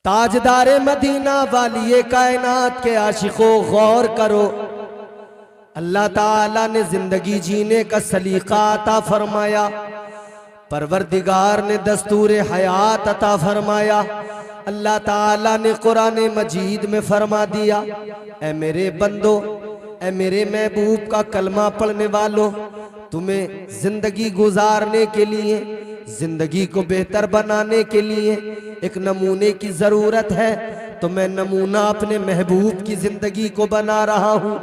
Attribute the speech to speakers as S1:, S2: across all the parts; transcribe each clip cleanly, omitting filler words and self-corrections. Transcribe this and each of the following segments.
S1: ताजदारे Medina वालिए कायनात के आशिकों गौर करो। अल्लाह ताला ने जिंदगी जीने का सलीका अता फरमाया, परवरदिगार ने दस्तूर हयात अता फरमाया। अल्लाह ताला ने कुरान मजीद में फरमा दिया, ऐ मेरे बंदो, ऐ मेरे महबूब का कलमा पढ़ने वालों, तुम्हें जिंदगी गुजारने के लिए, जिंदगी को बेहतर बनाने के लिए एक नमूने की जरूरत है। तो मैं नमूना अपने महबूब की जिंदगी को बना रहा हूं।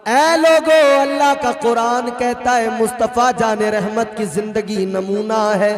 S1: ऐ लोगो, अल्लाह का कुरान कहता है मुस्तफ़ा जाने रहमत की जिंदगी नमूना है।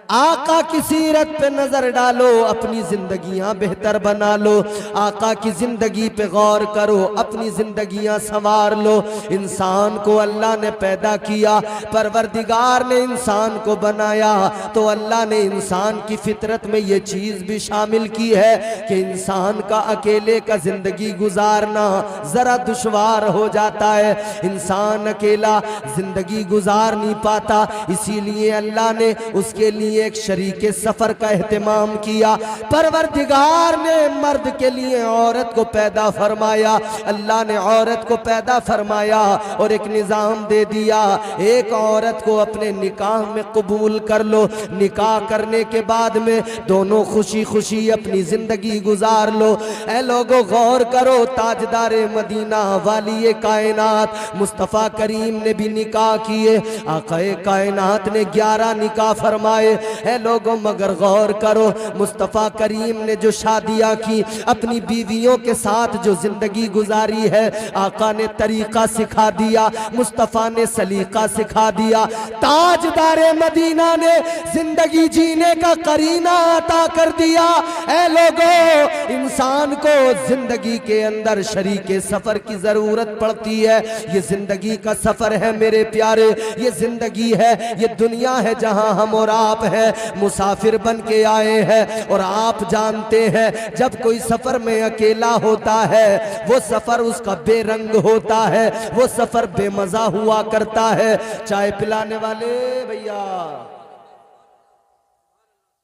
S1: आका की सीरत पे नजर डालो, अपनी जिंदगियां बेहतर बना लो। आका की जिंदगी पे गौर करो, अपनी जिंदगियां संवार लो। इंसान को अल्लाह ने पैदा किया, परवरदिगार ने इंसान को बनाया, तो अल्लाह ने इंसान की फितरत में ये चीज भी शामिल की है कि इंसान का अकेले का जिंदगी गुजारना जरा दुश्वार हो जाता है। इंसान अकेला जिंदगी गुजार नहीं पाता, इसीलिए अल्लाह ने उसके लिए एक शरीके सफर का एहतमाम किया। परवरदिगार ने मर्द के लिए औरत को पैदा फरमाया, अल्लाह ने औरत को पैदा फरमाया और एक निजाम दे दिया, एक औरत को अपने निकाह में कबूल कर लो। निकाह करने के बाद में दोनों खुशी खुशी अपनी जिंदगी गुजार लो। ऐ लोगो गौर करो, ताजदारे मदीना वालिए कायनात मुस्तफ़ा करीम ने भी निकाह किए। आक़ाए कायनात ने 11 निकाह फरमाए। है लोगों, मगर गौर करो, मुस्तफ़ा करीम ने जो शादियां की, अपनी बीवियों के साथ जो जिंदगी गुजारी है, आका ने तरीका सिखा दिया, मुस्तफ़ा ने सलीका सिखा दिया। ताजदारे मदीना ने जिंदगी जीने का करीना अता कर दिया। ऐ लोगों, इंसान को जिंदगी के अंदर शरीके सफर की जरूरत पड़ती है। ये जिंदगी का सफर है मेरे प्यारे, ये जिंदगी है, ये दुनिया है जहां हम और आप है मुसाफिर बन के आए हैं। और आप जानते हैं जब कोई सफर में अकेला होता है, वो सफर उसका बेरंग होता है, वो सफर बेमजा हुआ करता है। चाय पिलाने वाले भैया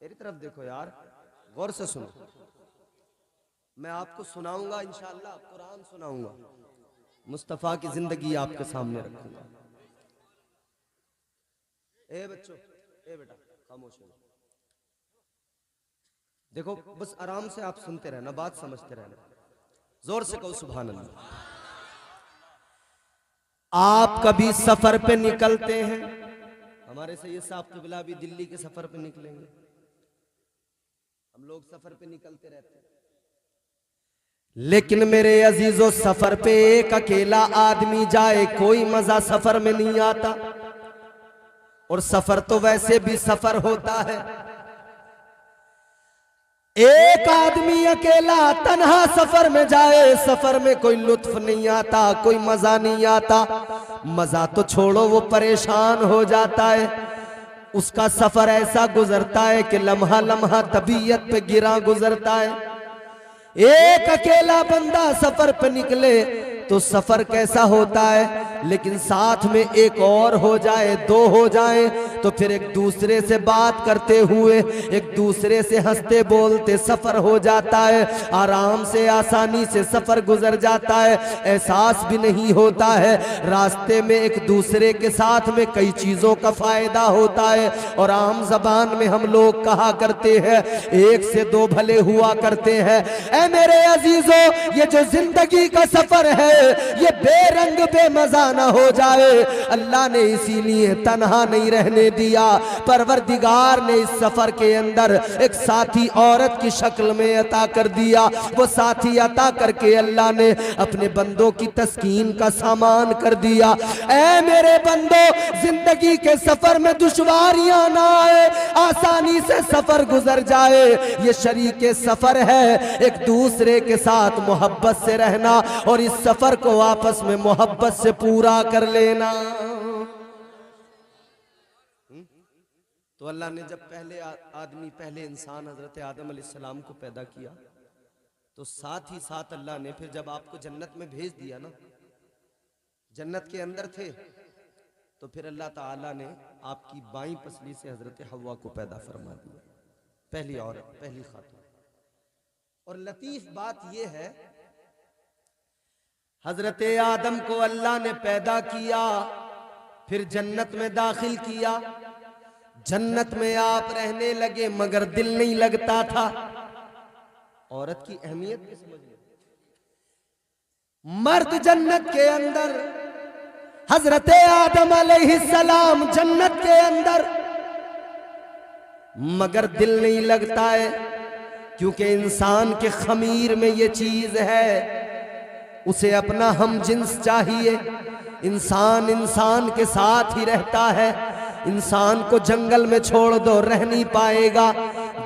S1: मेरी तरफ देखो यार, गौर से सुनो, मैं आपको सुनाऊंगा इंशाअल्लाह, कुरान सुनाऊंगा, मुस्तफा की जिंदगी आपके सामने रखूंगा। ए बच्चों, ए बेटा खामोश हो, देखो बस आराम से आप सुनते रहना, बात समझते रहना, जोर से कहो सुभान अल्लाह। आप कभी सफर पे निकलते हैं, हमारे सैयद साहब क़िबला भी दिल्ली के सफर पे निकलेंगे, हम लोग सफर पे निकलते रहते हैं। लेकिन मेरे अजीजों, सफर पे एक अकेला आदमी जाए कोई मजा सफर में नहीं आता। और सफर तो वैसे भी सफर होता है, एक आदमी अकेला तन्हा सफर में जाए, सफर में कोई लुत्फ नहीं आता, कोई मजा नहीं आता। मजा तो छोड़ो, वो परेशान हो जाता है। उसका सफर ऐसा गुजरता है कि लम्हा लम्हा तबीयत पे गिरा गुजरता है। एक अकेला बंदा सफर पे निकले तो सफर कैसा होता है, लेकिन साथ में एक और हो जाए, दो हो जाए, तो फिर एक दूसरे से बात करते हुए, एक दूसरे से हंसते बोलते सफर हो जाता है। आराम से आसानी से सफर गुजर जाता है, एहसास भी नहीं होता है। रास्ते में एक दूसरे के साथ में कई चीजों का फायदा होता है। और आम जबान में हम लोग कहा करते हैं, एक से दो भले हुआ करते हैं। ऐ मेरे अजीजों, ये जो जिंदगी का सफर है, ये बेरंग बेमजा ना हो जाए। अल्लाह ने इसीलिए तन्हा नहीं रहने दिया। परवरदिगार ने इस सफर के अंदर एक साथी औरत की शक्ल में अता कर दिया। वो साथी अता करके अल्लाह ने अपने बंदों की तस्कीन का सामान कर दिया। ऐ मेरे बंदो, जिंदगी के सफर में दुश्वारियां ना आए, आसानी से सफर गुजर जाए। ये शरीके सफर है, एक दूसरे के साथ मोहब्बत से रहना और इस सफर को आपस में मोहब्बत से पूरा कर लेना। तो अल्लाह ने जब पहले आदमी, पहले इंसान हजरत आदम अलैहिस्सलाम को पैदा किया, तो साथ ही साथ अल्लाह ने फिर जब आपको जन्नत में भेज दिया ना, जन्नत के अंदर थे, तो फिर अल्लाह ताला ने आपकी बाईं पसली से हजरत हव्वा को पैदा फरमा दिया, पहली औरत, पहली खातून। और लतीफ बात यह है, हजरत आदम को अल्लाह ने पैदा किया, फिर जन्नत में दाखिल किया। जन्नत में आप रहने लगे मगर दिल नहीं लगता था। औरत की अहमियत भी समझ लो। मर्द जन्नत के अंदर, हजरत आदम अलैहिस्सलाम जन्नत के अंदर, मगर दिल नहीं लगता है, क्योंकि इंसान के खमीर में ये चीज है, उसे अपना हम जिन्स चाहिए। इंसान इंसान के साथ ही रहता है। इंसान को जंगल में छोड़ दो रह नहीं पाएगा,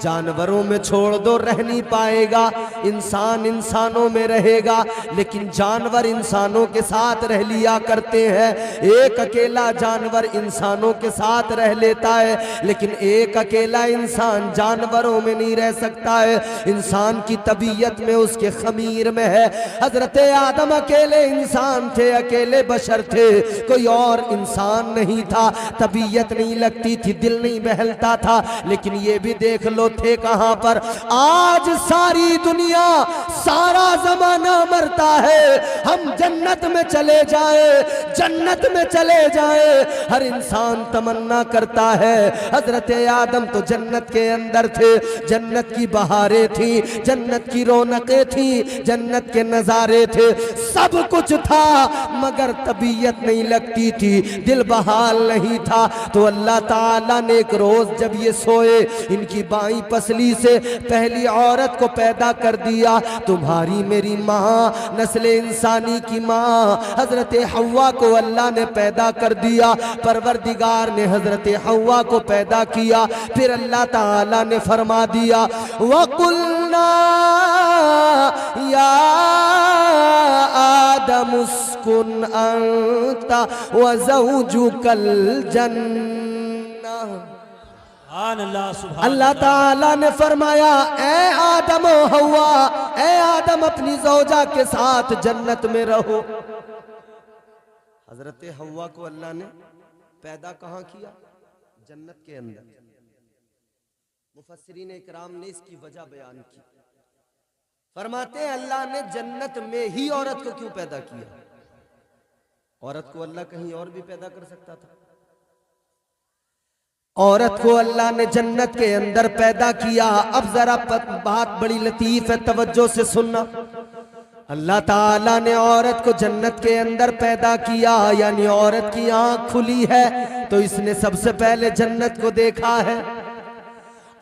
S1: जानवरों में छोड़ दो रह नहीं पाएगा। इंसान इंसानों में रहेगा, लेकिन जानवर इंसानों के साथ रह लिया करते हैं। एक अकेला जानवर इंसानों के साथ रह लेता है, लेकिन एक अकेला इंसान जानवरों में नहीं रह सकता है। इंसान की तबीयत में, उसके खमीर में है। हजरत आदम अकेले इंसान थे, अकेले बशर थे, कोई और इंसान नहीं था। तबीयत नहीं लगती थी, दिल नहीं बहलता था। लेकिन ये भी देख लो, थे कहां पर? आज सारी दुनिया, सारा जमाना मरता है, हम जन्नत में चले जाए, जन्नत में चले जाए, हर इंसान तमन्ना करता है। हजरत आदम तो जन्नत के अंदर थे, जन्नत की बहारें थी, जन्नत की रौनकें थी, जन्नत के नजारे थे, सब कुछ था, मगर तबीयत नहीं लगती थी, दिल बहाल नहीं था। तो अल्लाह ताला ने एक रोज जब ये सोए, इनकी बाई पसली से पहली औरत को पैदा कर दिया। तुम्हारी मेरी माँ, नस्ल इंसानी की माँ हजरत हव्वा को अल्लाह ने पैदा कर दिया। परवरदिगार ने हजरत हव्वा को पैदा किया। फिर अल्लाह ताला ने फरमा दिया, वकुल्ना या आदम उस्कुन अंता व ज़ौजुकल जन्नह। अल्लाह ताला ने फरमाया, ए आदम ओ हव्वा, ए आदम अपनी ज़ौजा के साथ जन्नत में रहो। हजरत हव्वा को अल्लाह ने पैदा कहाँ किया? जन्नत के अंदर। मुफस्सिरीन इकराम ने इसकी वजह बयान की। फरमाते हैं अल्लाह ने जन्नत में ही औरत को क्यों पैदा किया? औरत को अल्लाह कहीं और भी पैदा कर सकता था। औरत को अल्लाह ने जन्नत के अंदर पैदा किया। अब जरा बात बड़ी लतीफ है, तवज्जो से सुनना। अल्लाह ताला ने औरत को जन्नत के अंदर पैदा किया, यानी औरत की आंख खुली है तो इसने सबसे पहले जन्नत को देखा है।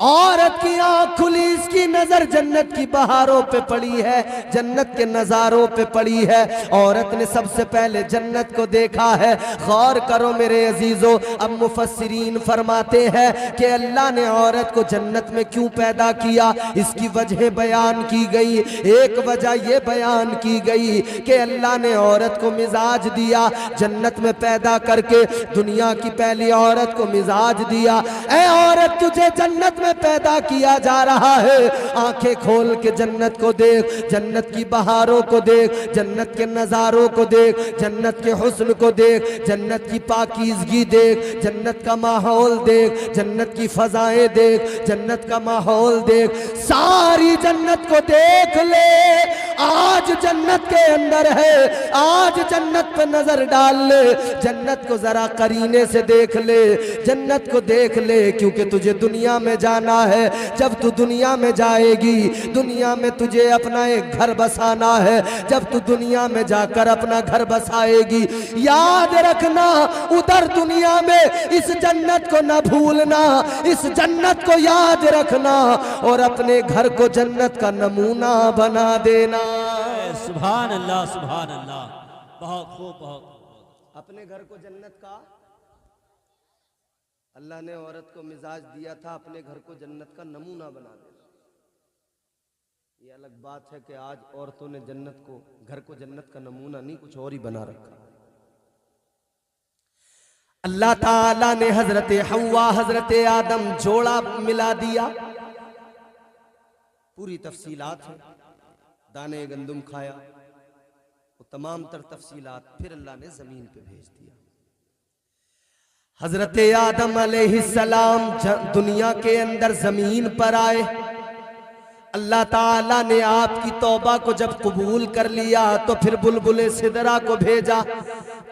S1: औरत की आंख खुली, इसकी नजर जन्नत की बहारों पे पड़ी है, जन्नत के नजारों पे पड़ी है। औरत ने सबसे पहले जन्नत को देखा है। गौर करो मेरे अजीजों, अब मुफस्सिरीन फरमाते हैं कि अल्लाह ने औरत को जन्नत में क्यों पैदा किया, इसकी वजह बयान की गई। एक वजह यह बयान की गई कि अल्लाह ने औरत को मिजाज दिया, जन्नत में पैदा करके दुनिया की पहली औरत को मिजाज दिया। ऐ औरत, तुझे जन्नत में पैदा किया जा रहा है, आंखें खोल के जन्नत को देख, जन्नत की बहारों को देख, जन्नत के नजारों को देख, जन्नत के हुस्न को देख, जन्नत की पाकीज़गी देख, जन्नत का माहौल देख, जन्नत की फजाएं देख, जन्नत का माहौल देख, सारी जन्नत को देख ले। आज जन्नत के अंदर है, आज जन्नत पर नजर डाल ले, जन्नत को जरा करीने से देख ले, जन्नत को देख ले, क्योंकि तुझे दुनिया में जाना है। जब तू दुनिया में जाएगी, दुनिया में तुझे अपना एक घर बसाना है। जब तू दुनिया में जाकर अपना घर बसाएगी, याद रखना उधर दुनिया में इस जन्नत को न भूलना, इस जन्नत को याद रखना और अपने घर को जन्नत का नमूना बना देना।
S2: सुभान अल्लाह, सुभान अल्लाह, बहुत खूब, बहुत खूब।
S1: अपने घर को जन्नत का, अल्लाह ने औरत को मिजाज दिया था अपने घर को जन्नत का नमूना बना देना। ये अलग बात है कि आज औरतों ने जन्नत को, घर को जन्नत का नमूना नहीं कुछ और ही बना रखा। अल्लाह ताला ने हजरत हव्वा हजरत आदम जोड़ा मिला दिया। पूरी तफसीलात है, दाने गंदुम खाया, वो तमाम तर तफसीलात फिर अल्लाह ने जमीन पे भेज दिया। हजरत आदम अलैहिस्सलाम दुनिया के अंदर जमीन पर आए। अल्लाह ताला ने आपकी तौबा को जब कबूल कर लिया तो फिर बुलबुल सिदरा को भेजा,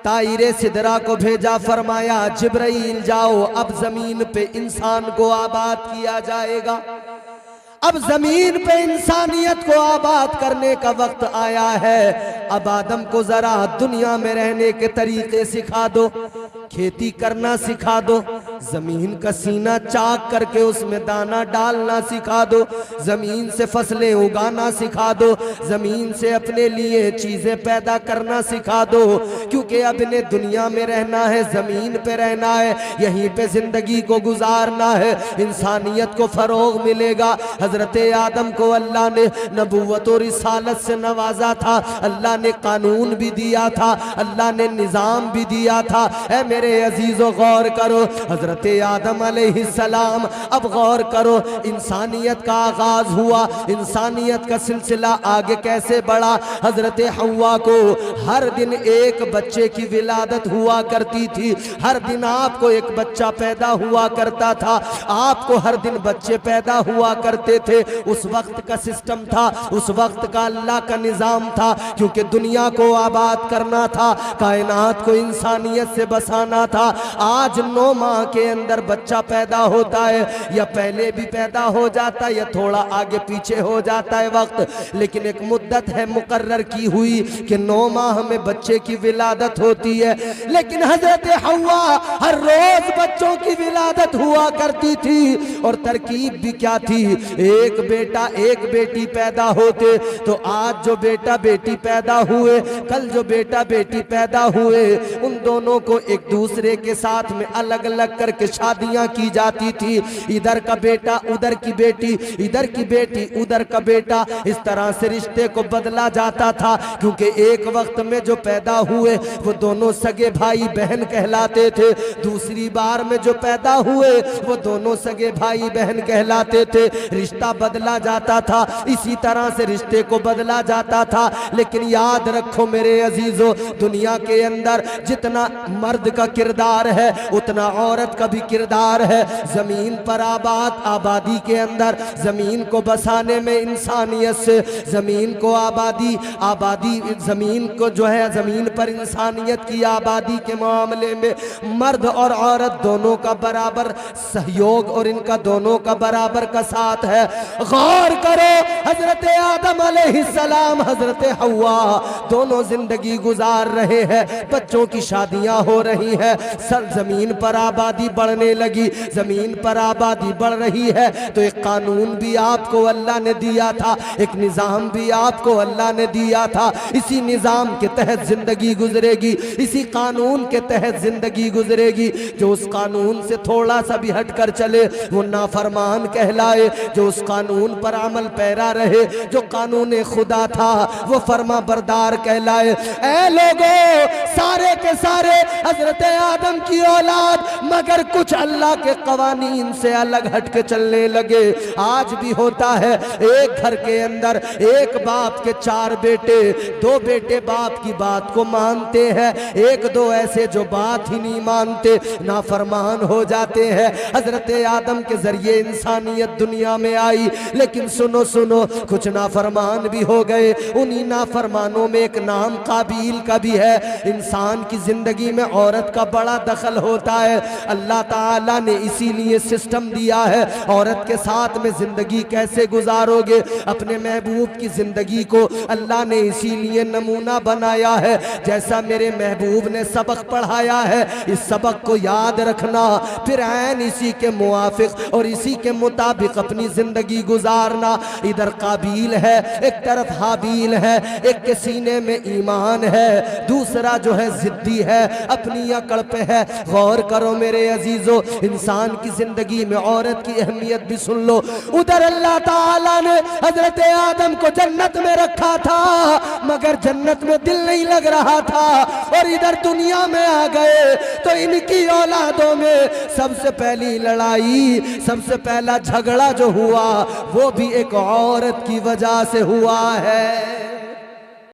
S1: तायरे सिदरा को भेजा, फरमाया जिब्राइल जाओ, अब जमीन पे इंसान को आबाद किया जाएगा। अब जमीन पे इंसानियत को आबाद करने का वक्त आया है। अब आदम को जरा दुनिया में रहने के तरीके सिखा दो, खेती करना सिखा दो, जमीन का सीना चाक करके उसमें दाना डालना सिखा दो, जमीन से फसलें उगाना सिखा दो, जमीन से अपने लिए चीजें पैदा करना सिखा दो, क्योंकि अब इन्हें दुनिया में रहना है, जमीन पे रहना है, यहीं पे जिंदगी को गुजारना है, इंसानियत को फरोग मिलेगा। हजरत आदम को अल्लाह ने नबूवत और रिसालत से नवाजा था, अल्लाह ने कानून भी दिया था, अल्लाह ने निज़ाम भी दिया था। ऐ मेरे अजीजों गौर करो, हजरत आदम अलैहिस्सलाम, अब गौर करो, इंसानियत का आगाज हुआ, इंसानियत का सिलसिला आगे कैसे बढ़ा। हजरत हव्वा को हर दिन एक बच्चे की विलादत हुआ करती थी, हर दिन आपको एक बच्चा पैदा हुआ करता था, आपको हर दिन बच्चे पैदा हुआ करते थे। उस वक्त का सिस्टम था, उस वक्त का अल्लाह का निजाम था, क्योंकि दुनिया को आबाद करना था, कायनात को इंसानियत से बसाना था। आज 9 माह के अंदर बच्चा पैदा होता है, या पहले भी पैदा हो जाता है या थोड़ा आगे पीछे हो जाता है वक्त, लेकिन एक मुद्दत है मुकर्रर की हुई कि 9 माह में बच्चे की विलादत होती है। लेकिन हजरत हव्वा हर रोज बच्चों की विलादत हुआ करती थी, और तरकीब भी क्या थी, एक बेटा एक बेटी पैदा होते, तो आज जो बेटा बेटी पैदा हुए, कल जो बेटा बेटी पैदा हुए, उन दोनों को एक दूसरे के साथ में अलग अलग करके शादियां की जाती थी। इधर का बेटा उधर की बेटी, इधर की बेटी उधर का बेटा, इस तरह से रिश्ते को बदला जाता था, क्योंकि एक वक्त में जो पैदा हुए वो दोनों सगे भाई बहन कहलाते थे, दूसरी बार में जो पैदा हुए वो दोनों सगे भाई बहन कहलाते थे। रिश्ता बदला जाता था, इसी तरह से रिश्ते को बदला जाता था। लेकिन याद रखो मेरे अजीजों, दुनिया के अंदर जितना मर्द का किरदार है उतना औरत का भी किरदार है। जमीन पर आबादी के अंदर, जमीन को बसाने में इंसानियत से, जमीन को आबादी जमीन को जो है जमीन पर इंसानियत की आबादी के मामले में मर्द और औरत दोनों का बराबर सहयोग और इनका दोनों का बराबर का साथ है। गौर करो, हजरत आदम अलैहिस्सलाम, हजरत हव्वा दोनों जिंदगी गुजार रहे हैं, बच्चों की शादियां हो रही है, सर जमीन पर आबादी बढ़ने लगी, जमीन पर आबादी बढ़ रही है, तो एक कानून भी आपको अल्लाह ने दिया था, एक निजाम भी आपको अल्लाह ने दिया था। इसी निजाम के तहत जिंदगी गुजरेगी, इसी कानून के तहत जिंदगी गुजरेगी। जो उस कानून से थोड़ा सा भी हटकर चले वो नाफरमान कहलाए, जो उस कानून पर अमल पैरा रहे, जो कानून खुदा था वो फर्मा बरदार कहलाए। ऐ लोगों, सारे के सारे हजरत आदम की औलाद, मगर कुछ अल्लाह के कवानीन से अलग हट के चलने लगे। आज भी होता है, एक घर के अंदर एक बाप के 4 बेटे, 2 बेटे बाप की बात को मानते हैं, 1-2 ऐसे जो बात ही नहीं मानते, नाफरमान हो जाते हैं। हजरत आदम के जरिए इंसानियत दुनिया में आई, लेकिन सुनो सुनो, कुछ नाफरमान भी हो गए। उन्हीं नाफरमानों में एक नाम काबिल का भी है। इंसान की जिंदगी में औरत का बड़ा दखल होता है, अल्लाह ताला ने इसीलिए सिस्टम दिया है, औरत के साथ में जिंदगी कैसे गुजारोगे। अपने महबूब की जिंदगी को अल्लाह ने इसीलिए नमूना बनाया है, जैसा मेरे महबूब ने सबक पढ़ाया है, इस सबक को याद रखना, फिर ऐन इसी के मुआफिक और इसी के मुताबिक अपनी जिंदगी गुजारना। इधर काबिल है, एक तरफ हाबील है, एक के सीने में ईमान है, दूसरा जो है जिद्दी है, अपनी अकड़ पे है। गौर करो मेरे अजीजों, इंसान की जिंदगी में औरत की अहमियत भी सुन लो। उधर अल्लाह ताला ने हजरत आदम को जन्नत में रखा था, मगर जन्नत में दिल नहीं लग रहा था, और इधर दुनिया में आ गए तो इनकी औलादों में सबसे पहली लड़ाई, सबसे पहला झगड़ा जो हुआ वो भी एक औरत की वजह से हुआ है।